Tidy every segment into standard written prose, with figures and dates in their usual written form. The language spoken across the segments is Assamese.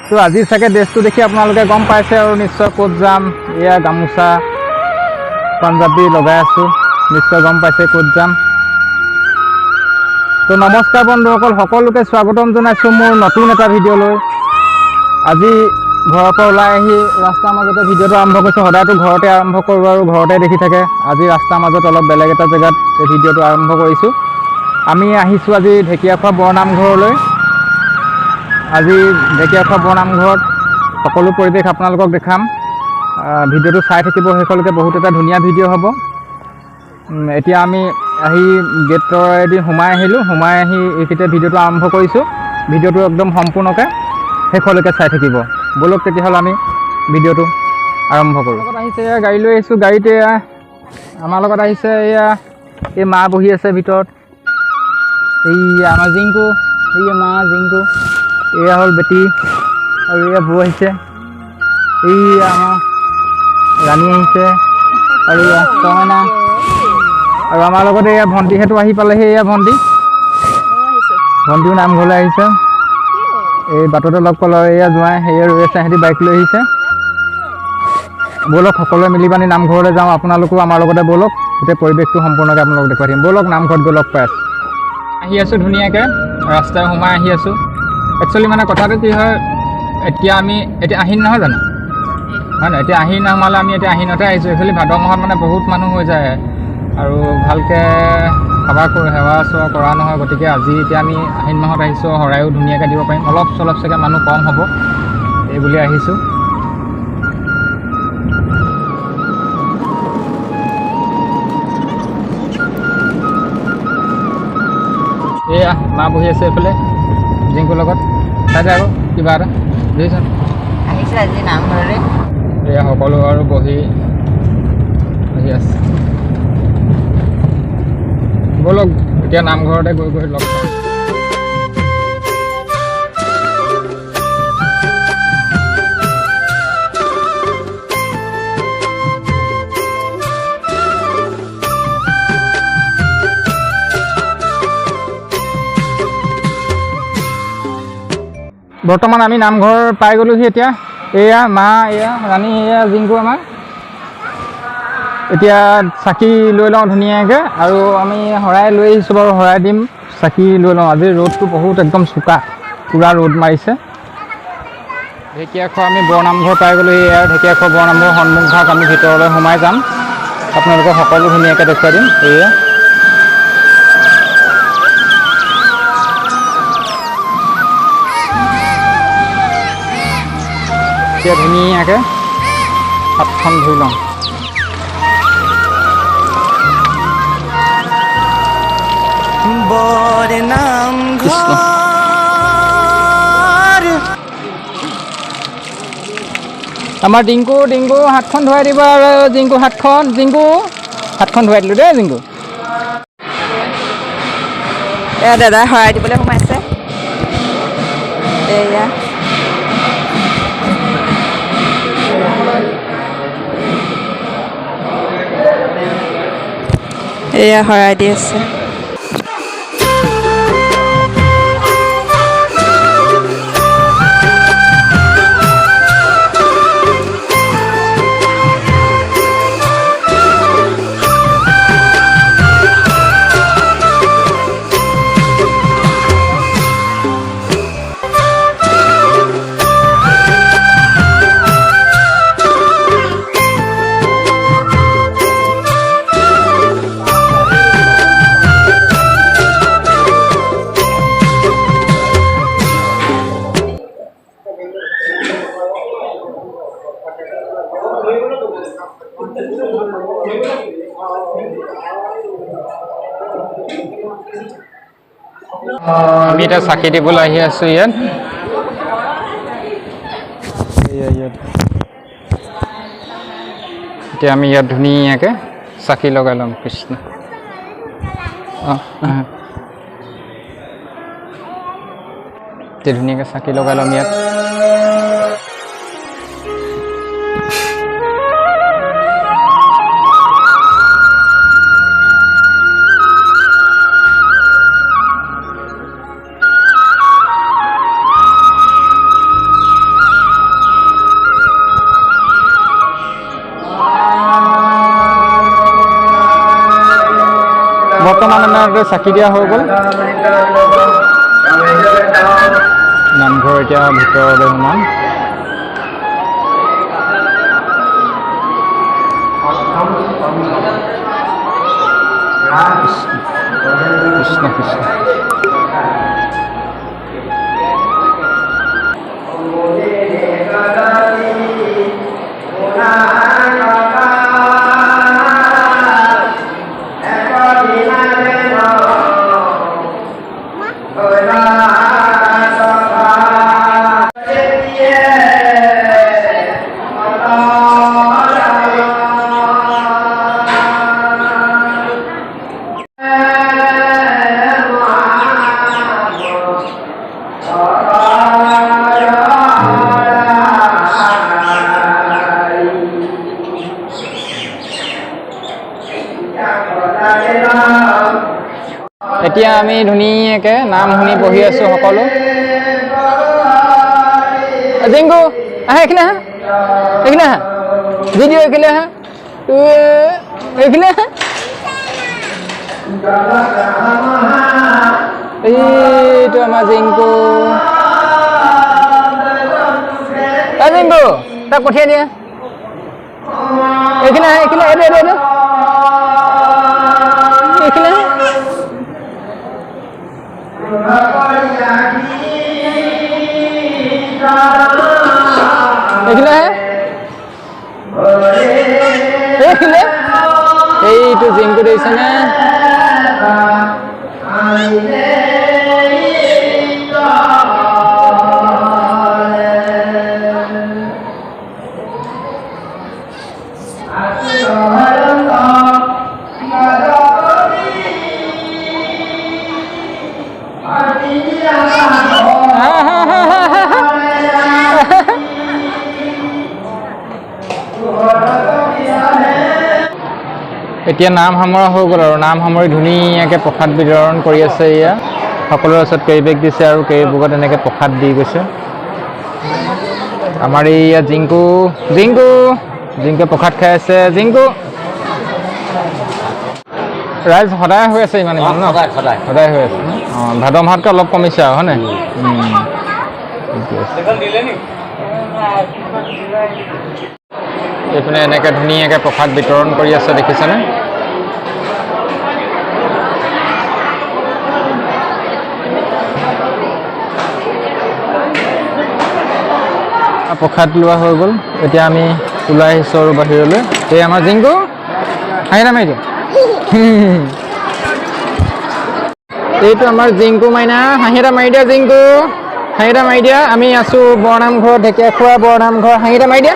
তো আজি চাগে ড্ৰেছটো দেখি আপোনালোকে গম পাইছে আৰু নিশ্চয় ক'ত যাম। এয়া গামোচা পাঞ্জাবী লগাই আছোঁ, নিশ্চয় গম পাইছে ক'ত যাম। তো নমস্কাৰ বন্ধুসকল, সকলোকে স্বাগতম জনাইছোঁ মোৰ নতুন এটা ভিডিঅ'লৈ। আজি ঘৰৰ পৰা ওলাই আহি ৰাস্তাৰ মাজতে ভিডিঅ'টো আৰম্ভ কৰিছোঁ। সদায়তো ঘৰতে আৰম্ভ কৰোঁ আৰু ঘৰতে দেখি থাকে। আজি ৰাস্তাৰ মাজত অলপ বেলেগ এটা জেগাত এই ভিডিঅ'টো আৰম্ভ কৰিছোঁ। আমি আহিছোঁ আজি ঢেকীয়াখোৱা বৰনামঘৰলৈ। আজি ঢেকীয়াখোৱা বৰনামঘৰত সকলো পৰিৱেশ আপোনালোকক দেখাম। ভিডিঅ'টো চাই থাকিব শেষলৈকে, বহুত এটা ধুনীয়া ভিডিঅ' হ'ব। এতিয়া আমি আহি গেটৰেদি সোমাই আহিলোঁ, সোমাই আহি এইখিনিতে ভিডিঅ'টো আৰম্ভ কৰিছোঁ। ভিডিঅ'টো একদম সম্পূৰ্ণকৈ শেষলৈকে চাই থাকিব। ব'লক তেতিয়াহ'লে আমি ভিডিঅ'টো আৰম্ভ কৰোঁ। লগত আহিছে এয়া গাড়ী লৈ আহিছোঁ, গাড়ীতে এয়া আমাৰ লগত আহিছে এয়া এই মা বহি আছে ভিতৰত। এই আমাৰ জিংকু, এই মা জিংকু, এয়া হ'ল বেটি আৰু এয়া বৌ আহিছে। এই আমাৰ ৰাণী আহিছে আৰু এয়া কইনা আৰু আমাৰ লগত এয়া ভণ্টিহঁতো আহি পালেহি। এয়া ভণ্টিও নামঘৰলৈ আহিছে। এই বাটতে লগ পালোঁ। এয়া জোঁৱাই সেয়া ৰৈ আছে, সিহঁতি বাইক লৈ আহিছে। ব'লক সকলোৱে মিলি পানি নামঘৰলৈ যাওঁ। আপোনালোকো আমাৰ লগতে ব'লক, গোটেই পৰিৱেশটো সম্পূৰ্ণকৈ আপোনালোকক দেখুৱাই দিম। ব'লক নামঘৰত গৈ লগ পাই আছোঁ। আহি আছোঁ ধুনীয়াকৈ, ৰাস্তাই সোমাই আহি আছোঁ। একচুৱেলি মানে কথাটো কি হয়, এতিয়া আহিন নহয় জানো, হয় নহয়? এতিয়া আহিন সোমালে, আমি এতিয়া আহিনতে আহিছোঁ। একচুৱেলি ভাদ মাহত মানে বহুত মানুহ হৈ যায় আৰু ভালকৈ সেৱা চেৱা কৰা নহয়। গতিকে আজি এতিয়া আমি আহিন মাহত আহিছোঁ, শৰায়ো ধুনীয়াকৈ দিব পাৰিম। অলপ চলপ চাগে মানুহ কম হ'ব, এই বুলি আহিছোঁ। এয়া মা বহি আছে এইফালে জিংকুৰ লগত। চাইছে আকৌ কিবা এটা বুজিছে, আহিছে আজি নামঘৰলৈ। এয়া সকলো আৰু বহি আছে। ব'লক এতিয়া নামঘৰতে গৈ লগ পাম। বৰ্তমান আমি নামঘৰ পাই গ'লোহি এতিয়া। এয়া মা, এয়া ৰাণী, এয়া জিংকু আমাৰ। এতিয়া চাকি লৈ লওঁ ধুনীয়াকৈ, আৰু আমি শৰাই লৈ আহিছোঁ বাৰু, শৰাই দিম, চাকি লৈ লওঁ। আজি ৰ'দটো বহুত একদম চোকা, পূৰা ৰ'দ মাৰিছে। ঢেকীয়াখোৱা আমি বৰনামঘৰ পাই গ'লোহি। এয়া ঢেকীয়াখোৱা বৰনামঘৰ সন্মুখভাগ, আমি ভিতৰলৈ সোমাই যাম, আপোনালোকক সকলো ধুনীয়াকৈ দেখুৱাই দিম। এয়া এতিয়া ধুনীয়াকৈ হাতখন ধুই লওঁ। আমাৰ ডিংকু হাতখন ধুৱাই দিব। আৰু জিংকু হাতখন ধুৱাই দিলোঁ দেই জিংকু। এয়া দাদাই শৰাই দিবলৈ সোমাইছে। এয়া শৰাই দি আছে। আমি এতিয়া চাকি দিবলৈ আহি আছোঁ ইয়াত। এতিয়া আমি ইয়াত ধুনীয়াকৈ চাকি লগাই ল'ম। কৃষ্ণ এতিয়া ধুনীয়াকৈ চাকি লগাই ল'ম ইয়াত। কিনাৰতে চাকি দিয়া হৈ গ'ল। নামঘৰ এতিয়া ভিতৰলৈ সোমাম। কৃষ্ণ কৃষ্ণ। এতিয়া আমি ধুনীয়াকৈ নাম শুনি বহি আছোঁ সকলো। জিংকু আহা, এইখিনি আহা, এইখিনি আহা, ভিডিঅ' এইখিনি আহা, এইখিনি আহা। এইটো আমাৰ জিংকু। জিংকু তাক পঠিয়াই দিয়া। এইখিনি আহা, এইখিনি এইটো এইটো এইটো এইখিনি আহা। এইখিনি আহে, এইখিনি এইটো জিংকু দেখিছেনে? এতিয়া নাম সামৰা হৈ গ'ল আৰু নাম সামৰি ধুনীয়াকৈ প্ৰসাদ বিতৰণ কৰি আছে। এয়া সকলোৰে ওচৰত কেৰি বেগ দিছে আৰু কেৰি বেগত এনেকৈ প্ৰসাদ দি গৈছে। আমাৰ এইয়া জিংকু জিংকু জিংকুৱে প্ৰসাদ খাই আছে। জিংকু ৰাইজ সদায় হৈ আছে ইমান ইমান ন? সদায় হৈ আছে। অঁ, ভাদ মাহতকৈ অলপ কমিছে আৰু হয়নে? এইপিনে এনেকৈ ধুনীয়াকৈ প্ৰসাদ বিতৰণ কৰি আছে দেখিছেনে? প্ৰসাদ লোৱা হৈ গ'ল। এতিয়া আমি ওলাই আহিছোঁ আৰু বাহিৰলৈ। এই আমাৰ জিংকু হাঁহিৰা মাৰি দিয়া। এইটো আমাৰ জিংকু মাইনা, হাঁহিৰা মাৰি দিয়া জিংকু, হাঁহিৰা মাৰি দিয়া। আমি আছোঁ বৰনামঘৰ, ঢেকীয়াখোৱা বৰনামঘৰ। হাঁহিৰা মাৰি দিয়া,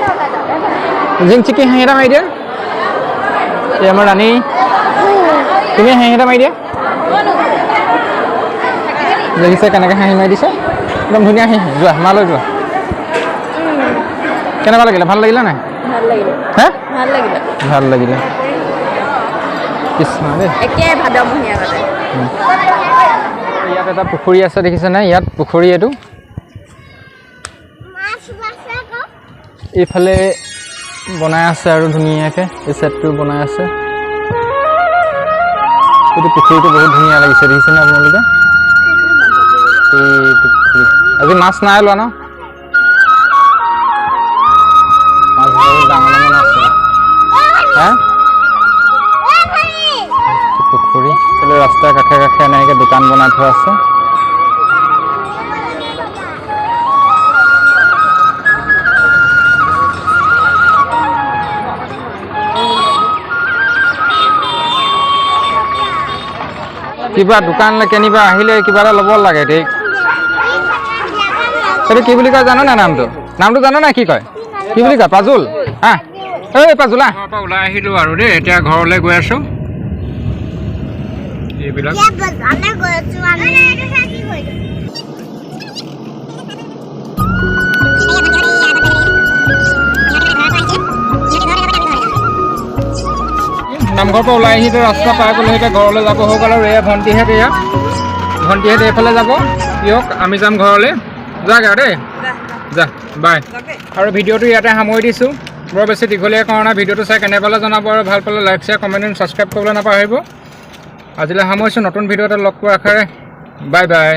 জিং চিকি হাঁহিৰা মাৰি দিয়া। এই আমাৰ ৰাণী, তুমি হাঁহিৰা মাৰি দিয়া। দেখিছে কেনেকৈ হাঁহি মাৰি দিছে? একদম ধুনীয়া হাঁহি। যোৱা মালৈ যোৱা। কেনেকুৱা লাগিলে? ভাল লাগিলে নাই? ভাল লাগিলে। হে ভাল লাগিলে। ভাল লাগিলে। কৃষ্ণ দেই। একে ভাদমহীয়া কথা। ইয়াত এটা পুখুৰী আছে দেখিছেনে? ইয়াত পুখুৰী এইটো। এইফালে বনাই আছে আৰু ধুনীয়াকৈ এই ছেটটো বনাই আছে। এইটো পুখুৰীটো বহুত ধুনীয়া লাগিছে দেখিছেনে আপোনালোকে? এইটো পুখুৰী আজি মাছ নাই লোৱা ন? মাছ বহুত ডাঙৰ ডাঙৰ মাছ আছে। হা পুখুৰী ৰাস্তাৰ কাষে কাষে এনেকৈ দোকান বনাই থোৱা আছে। কিবা দোকান কেনিবা আহিলে কিবা এটা ল'ব লাগে ঠিক। সেইটো কি বুলি কয় জানো নাই? নামটো নামটো জানো নাই? কি কয়? কি বুলি কয়? পাজুল। হা এই পাজুলা ওলাই আহিলোঁ আৰু দেই। এতিয়া ঘৰলৈ গৈ আছোঁ। এইবিলাক নামঘৰৰ পৰা ওলাই আহি ৰাস্তা পাৰ গ'লে এতিয়া ঘৰলৈ যাব হৈ গ'ল আৰু এয়া ভণ্টিহঁত এইফালে যাব। দিয়ক আমি যাম ঘৰলৈ। যাগৈ আৰু দেই, যা বাই। আৰু ভিডিঅ'টো ইয়াতে সামৰি দিছোঁ। বৰ বেছি দীঘলীয়া কৰা নাই। ভিডিঅ'টো চাই কেনে পালে জনাব আৰু ভাল পালে like share comment and subscribe কৰিবলৈ নাপাহৰিব। আজিলৈ সামৰিছোঁ নতুন ভিডিঅ' এটা লগ পোৱাৰ আশাৰে বাই বাই।